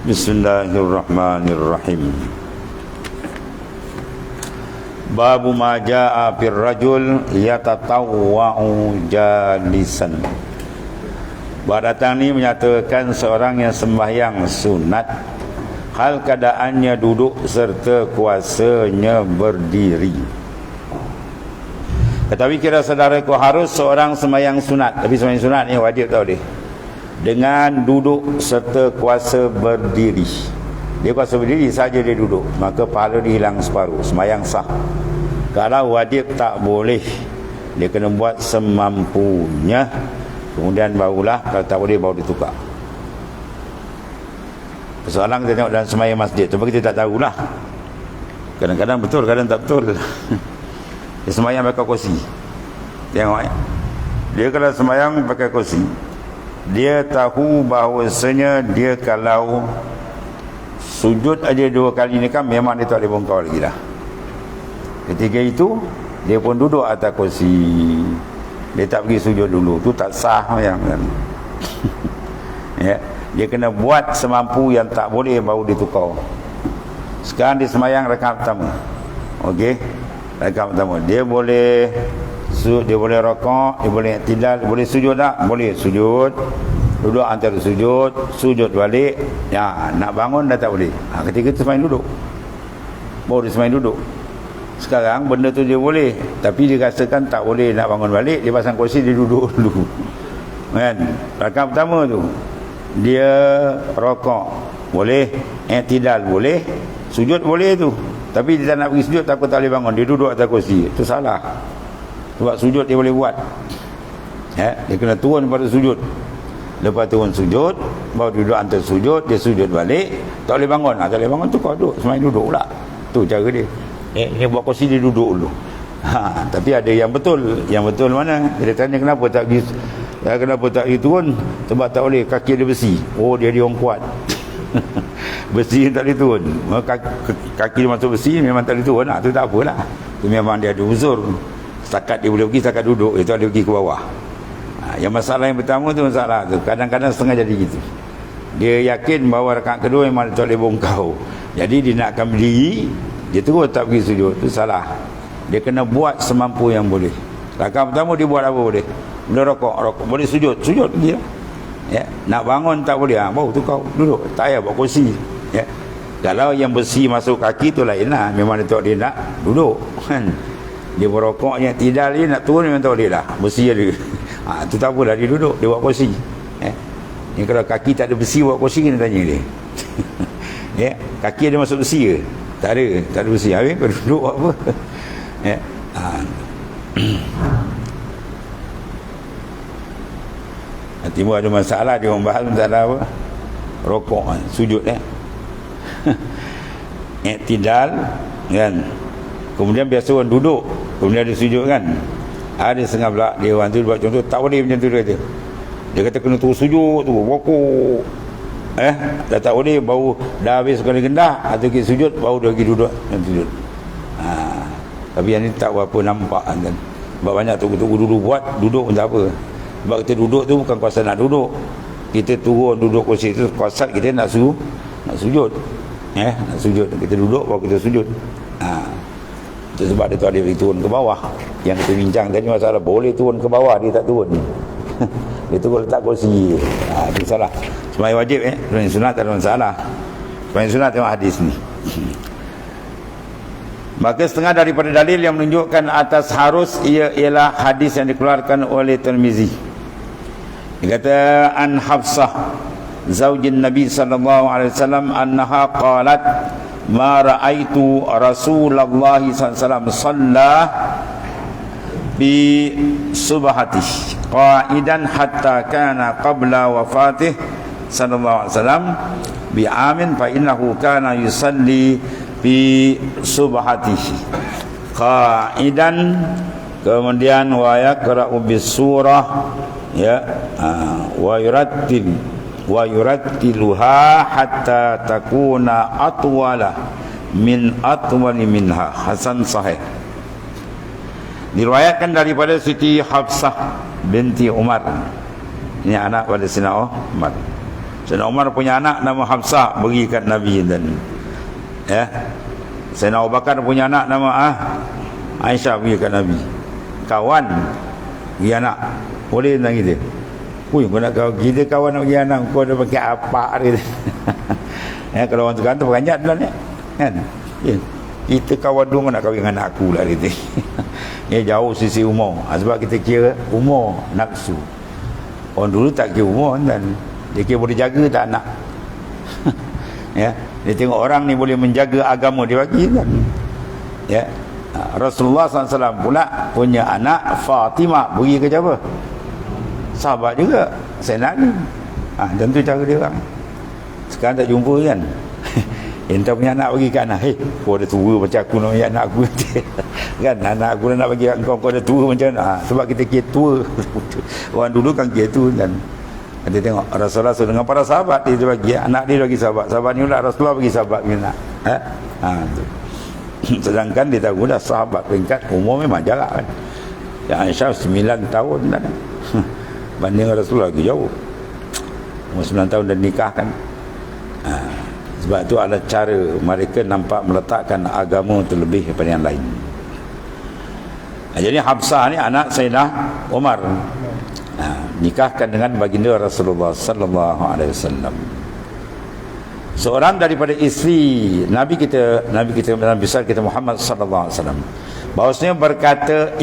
Bismillahirrahmanirrahim. Babu ma jaa fir rajul yatatawwa'u jalisan. Bab datang ni menyatakan seorang yang sembahyang sunat hal keadaannya duduk serta kuasanya berdiri. Tetapi kira saudaraku, harus seorang sembahyang sunat, tapi sembahyang sunat ni wajib tau dia, dengan duduk serta kuasa berdiri. Dia kuasa berdiri saja dia duduk, maka pahala dia hilang separuh, sembahyang sah. Kalau wajib tak boleh, dia kena buat semampunya, kemudian barulah, kalau tak boleh baru ditukar. Persoalan kita tengok dalam sembahyang masjid tu, kita tak tahulah, kadang-kadang betul, kadang tak betul. Dia sembahyang pakai kursi, tengok dia kalau sembahyang pakai kursi, dia tahu bahawasanya dia kalau sujud aja 2 kali ni kan memang dia tak boleh bongkar lagi dah. Ketika itu dia pun duduk atas kursi, dia tak pergi sujud dulu, tu tak sah yang kan. Ya, dia kena buat semampu, yang tak boleh baru ditukar. Sekarang dia sembahyang rakaat pertama, okey, rakaat pertama dia boleh rakaat, dia boleh i'tidal, boleh sujud tak? Boleh sujud, duduk antara sujud, sujud balik. Ya, nak bangun dah tak boleh. Ketika itu sembahyang duduk, baru dia sembahyang duduk. Sekarang benda tu dia boleh, tapi dia rasakan tak boleh nak bangun balik, dia pasang kursi, dia duduk dulu. Kan? Rakaat pertama tu dia rakaat boleh, i'tidal boleh, sujud boleh tu. Tapi dia tak nak pergi sujud, takut tak boleh bangun, dia duduk atas kursi. Itu salah. Sebab sujud dia boleh buat. Ya, dia kena turun pada sujud. Lepas turun sujud, baru duduk antara sujud, dia sujud balik, tak boleh bangun. Tak boleh bangun tu kau duduk, semain duduk pula. Tu cara dia. Dia buat kursi, dia duduk dulu. Tapi ada yang betul. Yang betul mana? Dia tanya kenapa tak pergi turun? Sebab tak boleh, kaki dia besi. Oh, dia orang kuat. Besi tak boleh turun. Kaki dia masuk besi, memang tak boleh turun. Tu tak apalah. Tu memang dia ada uzur. Setakat dia boleh pergi, setakat duduk, dia tak boleh pergi ke bawah. Yang masalah yang pertama tu, masalah tu kadang-kadang setengah jadi gitu. Dia yakin bahawa rakaat kedua memang dia tak boleh bongkau, jadi dia nakkan berdiri, dia terus tak pergi sujud. Itu salah. Dia kena buat semampu yang boleh. Rakaat pertama dia buat apa boleh? Boleh rokok, boleh sujud dia. Ya, nak bangun tak boleh, baru tu kau duduk, tak payah buat kursi. Ya. Kalau yang besi masuk kaki tu lainlah, memang dia nak duduk kan. Dia berokok yang tidak dia nak turun memang tak boleh dah, besi ada. Tu tak apalah, dia duduk, dia buat kursi. Ni kalau kaki tak ada besi buat kursi, kena tanya dia. Ya, kaki ada masuk besi ke? Tak ada besi. Habis kau duduk buat apa? Ya. Timbul ada masalah, dia orang bahas masalah apa? Rokok, sujud i'tidal kan. Kemudian biasa orang duduk, kemudian dia sujud kan. Ada setengah pula dia orang tu buat contoh, tak boleh macam tu dia kata kena terus sujud tu, rokok. Dah tak boleh, baru dah habis sekali gendah atau kita sujud, baru dia pergi duduk dan sujud. Tapi yang ni tak berapa nampak kan. Sebab banyak tunggu dulu buat, duduk pun tak apa. Sebab kita duduk tu bukan kuasa nak duduk, kita turun duduk kursi tu kuasa kita nak sujud. Nak sujud, kita duduk baru kita sujud. Itu sebab dia tak boleh turun ke bawah. Yang kita bincang tadi masalah boleh turun ke bawah, dia tak turun. Dia turun letak kursi. Itu salah. Sembahyang wajib sembahyang sunat tak ada masalah. Sembahyang sunat tengok hadis ni. Maka setengah daripada dalil yang menunjukkan atas harus ialah hadis yang dikeluarkan oleh Tirmizi. Dia kata an Hafsah zaujin Nabi sallallahu alaihi wasallam annaha qalat ma ra'aitu Rasulullah sallallahu alaihi wasallam shalla bi subhati qa'idan hatta kana qabla wafatih sallallahu alaihi wasallam bi amin fa innahu kana yusalli bi subhatihi qa'idan, kemudian wa yaqra'u bis surah wa yurattiluha hatta takuna atwala min atwali minha. Hasan sahih. Diriwayatkan daripada Siti Hafsah binti Umar, ini anak pada Sayyidina Umar. Sayyidina Umar punya anak nama Hafsah, bagi kat Nabi dan ya. Sayyidina Abu Bakar punya anak nama Aisyah, bagi kat Nabi. Kawan bagi anak, boleh tentang kita. Ui, kau nak kita kawan nak bagi anak, kau dah pakai apa gitu. Ya, kalau orang Terengganu peranjat dah ni kan. Ya. Kita kawan dulu nak kahwin dengan anak aku lah gitu. Ya, jauh sisi umur. Sebab kita kira umur nafsu. Orang dulu tak kira umur kan. Dia kira boleh jaga tak anak. Ya, dia tengok orang ni boleh menjaga agama dia bagi kan. Ya. Rasulullah SAW pula punya anak Fatimah, bagi ke siapa? Sahabat juga, Sayyidina Ali. Tentu cara dia orang. Sekarang tak jumpa kan. Entah punya anak bagi kat anak, hei, kau dah tua macam aku nak bagi anak aku. Kan, anak aku nak bagi kau, kau dah tua macam mana. Sebab kita kira tua. Orang dulu kan kira tu kan. Kita tengok Rasulullah dengan para sahabat, dia bagi anak dia bagi sahabat. Sahabat ni pula Rasulullah bagi sahabat punya anak. Tu. Sedangkan dia tahu dah sahabat peringkat umur memang jarak kan. Yang Aisyah 9 tahun dah. Banding Rasulullah lagi jauh. Umur 9 tahun dah nikah kan. Sebab itu ada cara mereka nampak meletakkan agama terlebih daripada yang lain. Jadi Hafsah ni anak Sayyidina Umar. Nikahkan dengan baginda Rasulullah sallallahu alaihi wasallam. Seorang daripada isteri Nabi besar kita Muhammad sallallahu alaihi wasallam, bahawasanya berkata,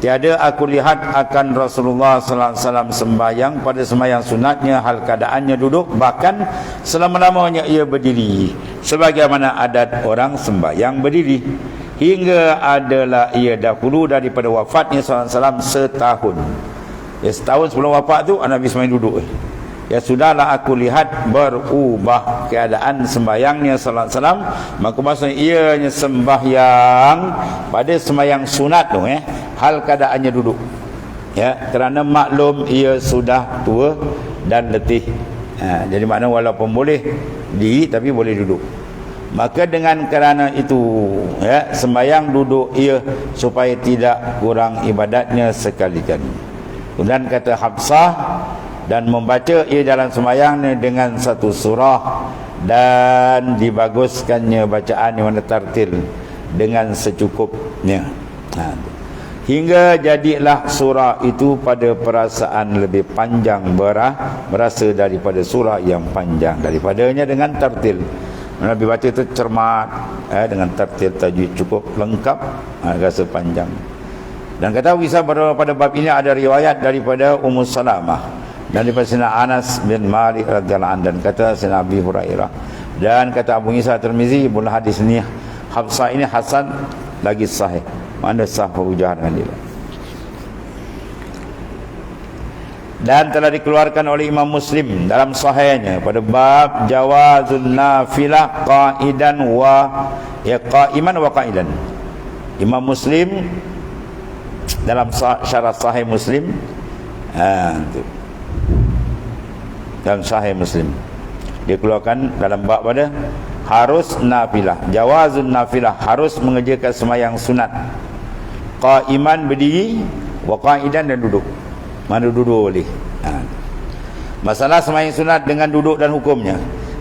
tiada aku lihat akan Rasulullah sallallahu alaihi wasallam sembahyang pada sembahyang sunatnya hal keadaannya duduk, bahkan selama-lamanya ia berdiri sebagaimana adat orang sembahyang berdiri, hingga adalah ia dahulu daripada wafatnya sallallahu alaihi wasallam setahun. Setahun sebelum wafat tu Nabi sembahyang duduk. Sudahlah aku lihat berubah keadaan sembahyangnya sallallahu alaihi wasallam, maka maksudnya ianya sembahyang pada sembahyang sunat tu hal keadaannya duduk. Kerana maklum ia sudah tua dan letih. Jadi makna walaupun boleh diri tapi boleh duduk. Maka dengan kerana itu sembahyang duduk ia supaya tidak kurang ibadatnya sekali-kali. Kemudian kata Hafsah, dan membaca ia dalam sembahyangnya dengan satu surah, dan dibaguskannya bacaan yang tartil dengan secukupnya, hingga jadilah surah itu pada perasaan lebih panjang berasa daripada surah yang panjang daripadanya dengan tartil. Nabi baca itu cermat dengan tartil, tajwid cukup lengkap, rasa panjang. Dan kata kisah pada bab ini ada riwayat daripada Ummu Salamah dan daripada Sayyidina Anas bin Malik radhiyallahu anhu, dan kata Sayyidina Abi Hurairah, dan kata Abu Isa Tirmizi, pula hadis ini Hafsah ini hasan lagi sahih, mana sah hujah dengan dia. Dan telah dikeluarkan oleh Imam Muslim dalam sahihnya pada bab jawazun nafilah qaidan qaiman wa qaidan. Imam Muslim dalam syarah sahih Muslim, dalam sahih Muslim dia keluarkan dalam bab pada harus nafilah, jawazun nafilah, harus mengerjakan sembahyang sunat, qaiman berdiri, wa qaidan dan duduk. Mana duduk boleh. Masalah sembahyang sunat dengan duduk dan hukumnya,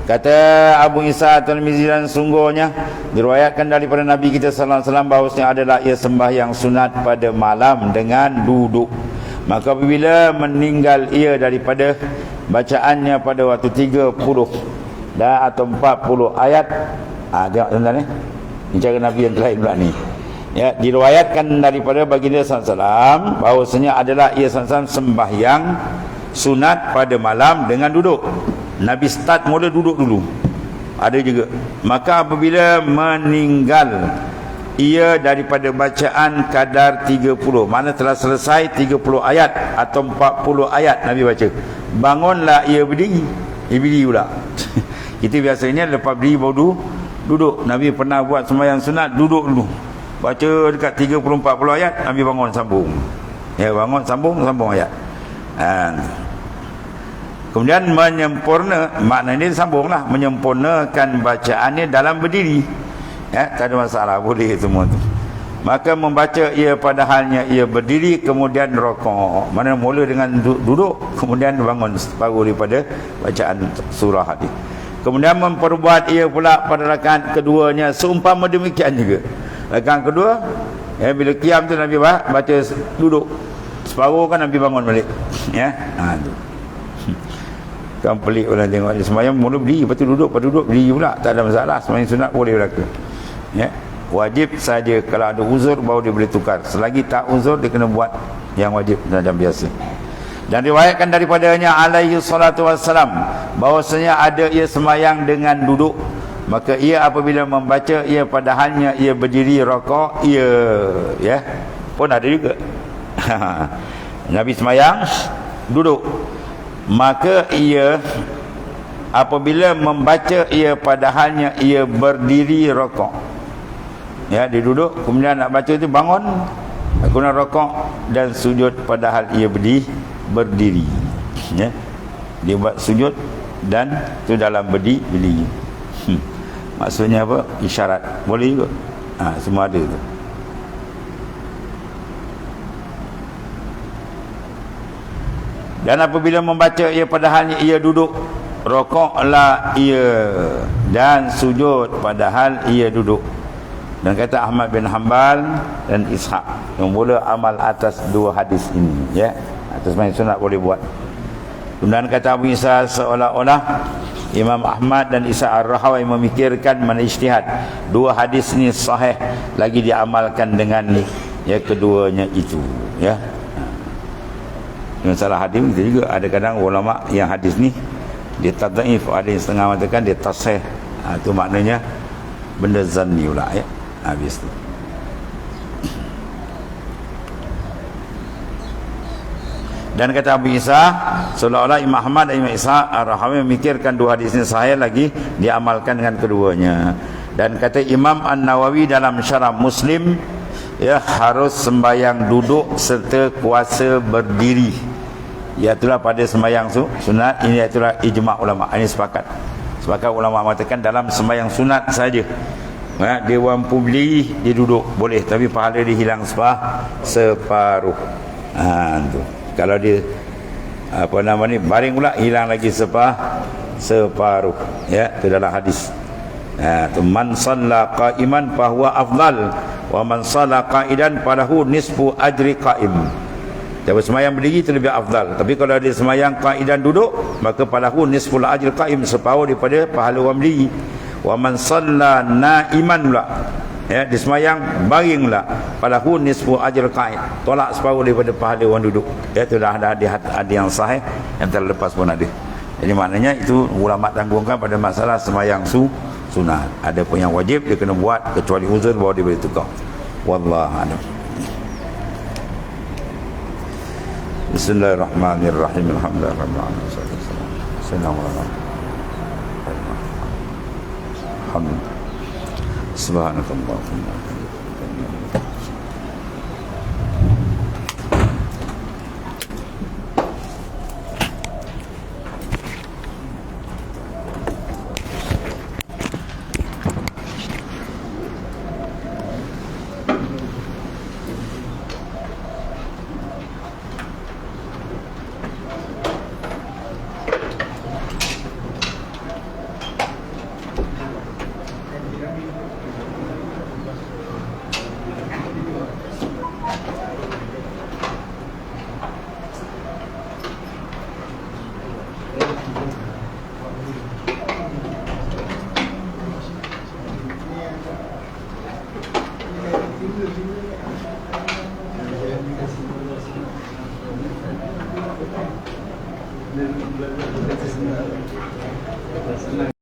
kata Abu Isa Tirmizi, dan sungguhnya diriwayatkan daripada Nabi kita sallallahu alaihi wasallam bahawasanya adalah ia sembahyang sunat pada malam dengan duduk. Maka apabila meninggal ia daripada bacaannya pada waktu 30 dan atau 40 ayat, tengok tuan-tuan ni. Ini cara Nabi yang lain pula ni. Diriwayatkan daripada baginda sallallahu alaihi wasallam bahawasanya adalah ia sallallahu alaihi wasallam sembahyang sunat pada malam dengan duduk. Nabi start mula duduk dulu. Ada juga. Maka apabila meninggal ia daripada bacaan kadar 30, mana telah selesai 30 ayat atau 40 ayat Nabi baca, bangunlah ia berdiri. Ia berdiri pula. Kita biasanya lepas berdiri baru duduk. Nabi pernah buat sembahyang sunat duduk dulu, baca dekat 30-40 ayat, Nabi bangun sambung. Bangun sambung ayat. Kemudian maknanya sambunglah, menyempurnakan bacaannya dalam berdiri. Tak ada masalah, boleh semua tu. maka membaca ia padahalnya ia berdiri kemudian rokok. Mana mula dengan duduk kemudian bangun separuh daripada bacaan surah tadi. Kemudian memperbuat ia pula pada rakaat keduanya seumpama demikian juga. Rakaat kedua, bila qiyam tu Nabi baca duduk separuh kan Nabi bangun balik. Ya, tu. Kan pelik orang tengok dia sembahyang mula berdiri, lepas tu duduk, berdiri pula, tak ada masalah. Sembahyang sunat boleh berlaku. Ya. Wajib saja kalau ada uzur baru dia boleh tukar. Selagi tak uzur dia kena buat yang wajib macam biasa. Dan riwayatkan daripadanya alaihi salatu wassalam bahwasanya ada ia sembahyang dengan duduk, maka ia apabila membaca ia padahalnya ia berdiri rakaat ia pun ada juga. Nabi sembahyang duduk, maka ia apabila membaca ia padahalnya ia berdiri rakaat. Ya, dia duduk kemudian nak baca tu bangun kemudian rakaat dan sujud padahal ia berdiri. Ya, dia buat sujud dan tu dalam berdiri. Maksudnya apa? Isyarat boleh juga. Semua ada tu. Dan apabila membaca ia padahalnya ia duduk, rakaatlah ia dan sujud padahal ia duduk. Dan kata Ahmad bin Hanbal dan Ishaq yang mula amal atas dua hadis ini, ya. Atas main sunat boleh buat. Kemudian kata Abu Isa seolah-olah Imam Ahmad dan Isa Ar-Rahawai memikirkan mana ijtihad dua hadis ini sahih lagi diamalkan dengan keduanya itu, ya. Dengan salah hadis itu juga ada kadang ulama yang hadis ni dia tadhaif, ada yang setengah mengatakan dia tasih. Itu maknanya benda zanni pula, ya. Habis tu. Dan kata Abu Isa seolah-olah Imam Ahmad dan Imam Isa Ar-Rahawi memikirkan dua hadis ini sahih lagi diamalkan dengan keduanya. Dan kata Imam An-Nawawi dalam Syarah Muslim, ya, harus sembahyang duduk serta kuasa berdiri. Iaitulah pada sembahyang sunat. Ini iaitulah ijma' ulama. Ini sepakat ulama mengatakan dalam sembahyang sunat saja, dia mampu berdiri, dia duduk boleh, tapi pahala dia hilang separuh. Tu. Kalau dia baring pula hilang lagi separuh. Ya, itu dalam hadis. Tu man shalla qa'iman fahuwa afdal wa man shalla qa'idan falahu nisfu ajri qa'im. Jadi sembahyang berdiri itu lebih afdal, tapi kalau dia sembahyang qa'idan duduk maka falahu nisful ajri qa'im, separuh daripada pahala orang berdiri. Wa man shalla na'iman pula, ya, dia sembahyang baring pula, falahu nisfu ajr qa'id, tolak separuh daripada pahala orang duduk. Ya, itu dah ada yang sahih, yang terlepas pun ada. Jadi maknanya itu ulama tanggungkan pada masalah sembahyang sunat. Ada pun yang wajib dia kena buat kecuali uzur baru dia boleh tukar. Wallahu a'lam. Bismillahirrahmanirrahim. Alhamdulillahirabbil alamin. Assalamualaikum. Subhanakallahumma